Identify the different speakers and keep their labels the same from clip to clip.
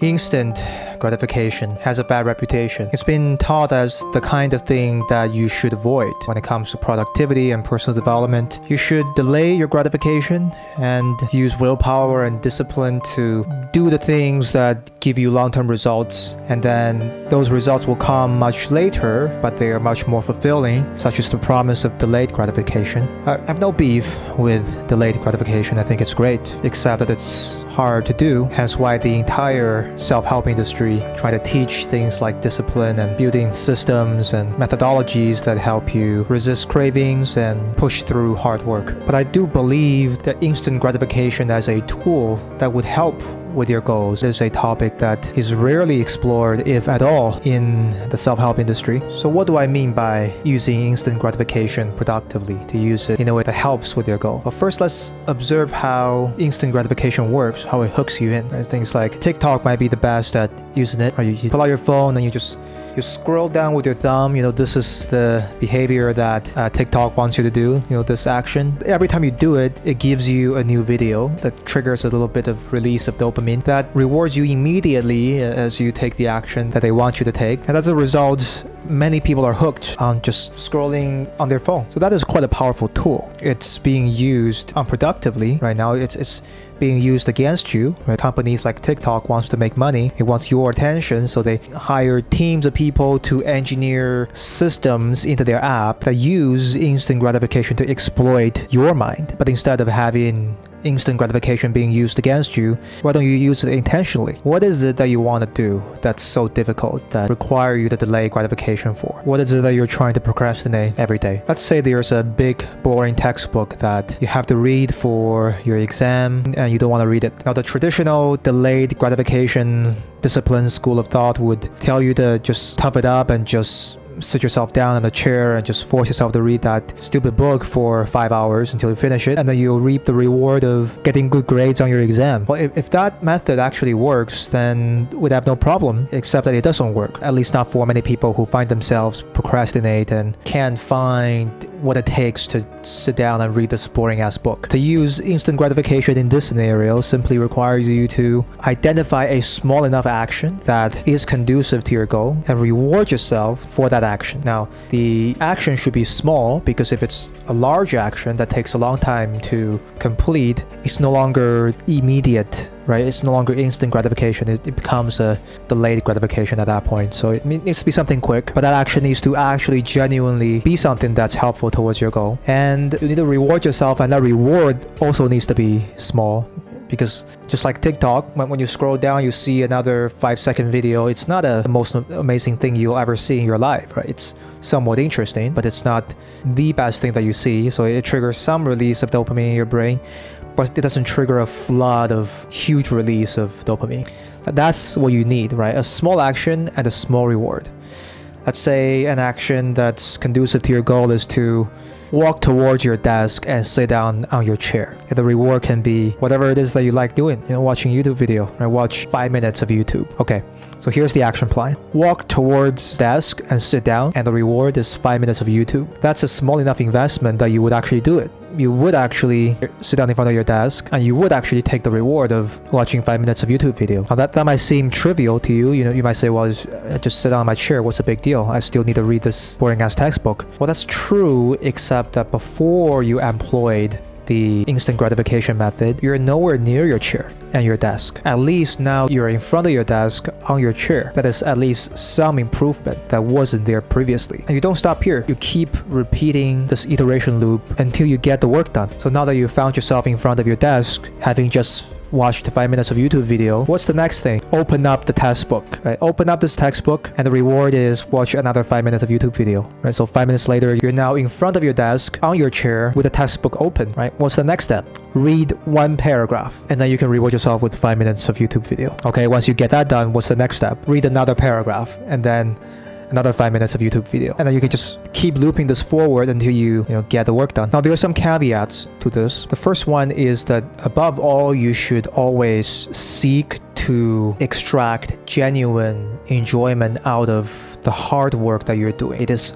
Speaker 1: Instant gratification has a bad reputation. It's been taught as the kind of thing that you should avoid when it comes to productivity and personal development. You should delay your gratification and use willpower and discipline to do the things that give you long-term results, and then those results will come much later, but they are much more fulfilling, such as the promise of delayed gratification. I have no beef with delayed gratification. I think it's great, except that it's hard to do, hence why the entire self-help industry try to teach things like discipline and building systems and methodologies that help you resist cravings and push through hard work. But I do believe that instant gratification as a tool that would help with your goals is a topic that is rarely explored, if at all, in the self-help industry. So what do I mean by using instant gratification productively, to use it in a way that helps with your goal? Well, first, let's observe how instant gratification works, how it hooks you in. Right? Things like TikTok might be the best at using it. You pull out your phone and you scroll down with your thumb. This is the behavior that TikTok wants you to do. This action. Every time you do it, it gives you a new video that triggers a little bit of release of dopamine that rewards you immediately as you take the action that they want you to take. And as a result, many people are hooked on just scrolling on their phone. So that is quite a powerful tool. It's being used unproductively right now. It's being used against you. Right? Companies like TikTok wants to make money. It wants your attention, so they hire teams of people to engineer systems into their app that use instant gratification to exploit your mind. But instead of having instant gratification being used against you, why don't you use it intentionally? What is it that you want to do that's so difficult that require you to delay gratification for? What is it that you're trying to procrastinate every day? Let's say there's a big boring textbook that you have to read for your exam and you don't want to read it. Now, the traditional delayed gratification discipline school of thought would tell you to just tough it up and just sit yourself down in a chair and just force yourself to read that stupid book for 5 hours until you finish it, and then you'll reap the reward of getting good grades on your exam. Well, if that method actually works, then we'd have no problem, except that it doesn't work. At least not for many people who find themselves procrastinate and can't find what it takes to sit down and read this boring ass book. To use instant gratification in this scenario simply requires you to identify a small enough action that is conducive to your goal and reward yourself for that action. Now, the action should be small, because if it's a large action that takes a long time to complete, it's no longer immediate, right? It's no longer instant gratification. It becomes a delayed gratification at that point. So it needs to be something quick, but that action needs to actually genuinely be something that's helpful towards your goal. And you need to reward yourself, and that reward also needs to be small. Because just like TikTok, when you scroll down, you see another 5-second video. It's not the most amazing thing you'll ever see in your life, right? It's somewhat interesting, but it's not the best thing that you see. So it triggers some release of dopamine in your brain, but it doesn't trigger a flood of huge release of dopamine. That's what you need, right? A small action and a small reward. Let's say an action that's conducive to your goal is to walk towards your desk and sit down on your chair. And the reward can be whatever it is that you like doing. Watching YouTube video, right? Watch 5 minutes of YouTube. Okay, so here's the action plan. Walk towards desk and sit down, and the reward is 5 minutes of YouTube. That's a small enough investment that you would actually do it. You would actually sit down in front of your desk, and you would actually take the reward of watching 5 minutes of YouTube video. Now that might seem trivial to you. You might say, well, I just sit on my chair. What's the big deal? I still need to read this boring ass textbook. Well, that's true, except that before you employed the instant gratification method, you're nowhere near your chair and your desk. At least now you're in front of your desk on your chair. That is at least some improvement that wasn't there previously. And you don't stop here. You keep repeating this iteration loop until you get the work done. So now that you found yourself in front of your desk, having just watched 5 minutes of YouTube video, what's the next thing? Open up the textbook, right? Open up this textbook, and the reward is watch another 5 minutes of YouTube video, right? So 5 minutes later, you're now in front of your desk on your chair with the textbook open, right? What's the next step? Read one paragraph, and then you can reward yourself with 5 minutes of YouTube video. Okay, once you get that done, what's the next step? Read another paragraph, and then another 5 minutes of YouTube video. And then you can just keep looping this forward until you get the work done. Now, there are some caveats to this. The first one is that above all, you should always seek to extract genuine enjoyment out of the hard work that you're doing. It is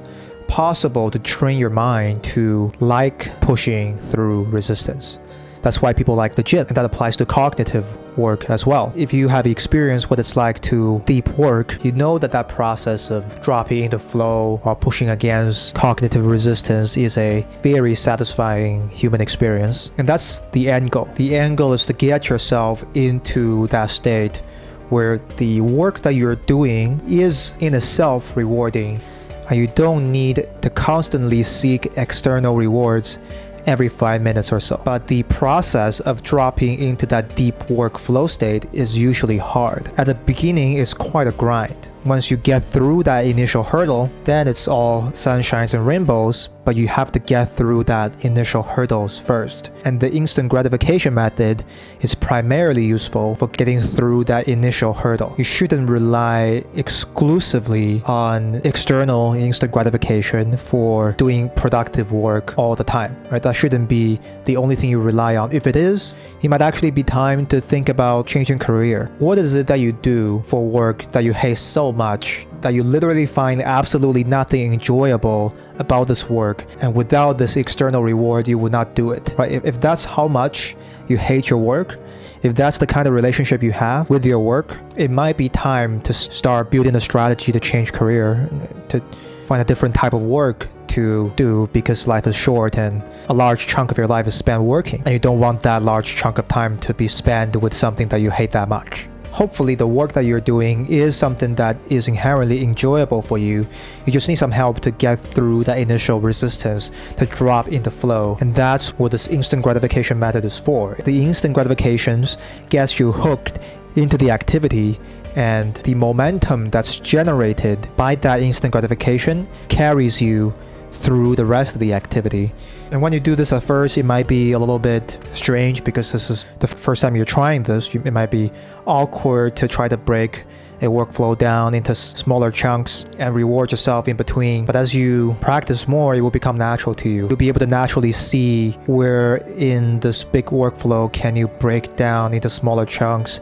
Speaker 1: possible to train your mind to like pushing through resistance. That's why people like the gym, and that applies to cognitive work as well. If you have experienced what it's like to deep work, you know that that process of dropping into flow or pushing against cognitive resistance is a very satisfying human experience. And that's the end goal. The end goal is to get yourself into that state where the work that you're doing is in itself rewarding, and you don't need to constantly seek external rewards every 5 minutes or so. But the process of dropping into that deep work flow state is usually hard. At the beginning, it's quite a grind. Once you get through that initial hurdle, then it's all sunshines and rainbows, but you have to get through that initial hurdles first. And the instant gratification method is primarily useful for getting through that initial hurdle. You shouldn't rely exclusively on external instant gratification for doing productive work all the time, right? That shouldn't be the only thing you rely on. If it is, it might actually be time to think about changing career. What is it that you do for work that you hate so much that you literally find absolutely nothing enjoyable about this work, and without this external reward you would not do it, right? If that's how much you hate your work, if that's the kind of relationship you have with your work, it might be time to start building a strategy to change career, to find a different type of work to do, because life is short and a large chunk of your life is spent working, and you don't want that large chunk of time to be spent with something that you hate that much. Hopefully the work that you're doing is something that is inherently enjoyable for you. You just need some help to get through that initial resistance, to drop into flow. And that's what this instant gratification method is for. The instant gratifications gets you hooked into the activity, and the momentum that's generated by that instant gratification carries you through the rest of the activity. And when you do this at first, it might be a little bit strange because this is the first time you're trying this. It might be awkward to try to break a workflow down into smaller chunks and reward yourself in between. But as you practice more, it will become natural to you. You'll be able to naturally see where in this big workflow can you break down into smaller chunks,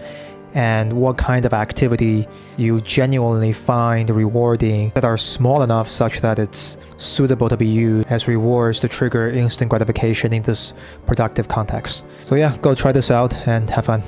Speaker 1: and what kind of activity you genuinely find rewarding that are small enough such that it's suitable to be used as rewards to trigger instant gratification in this productive context. So yeah, go try this out and have fun.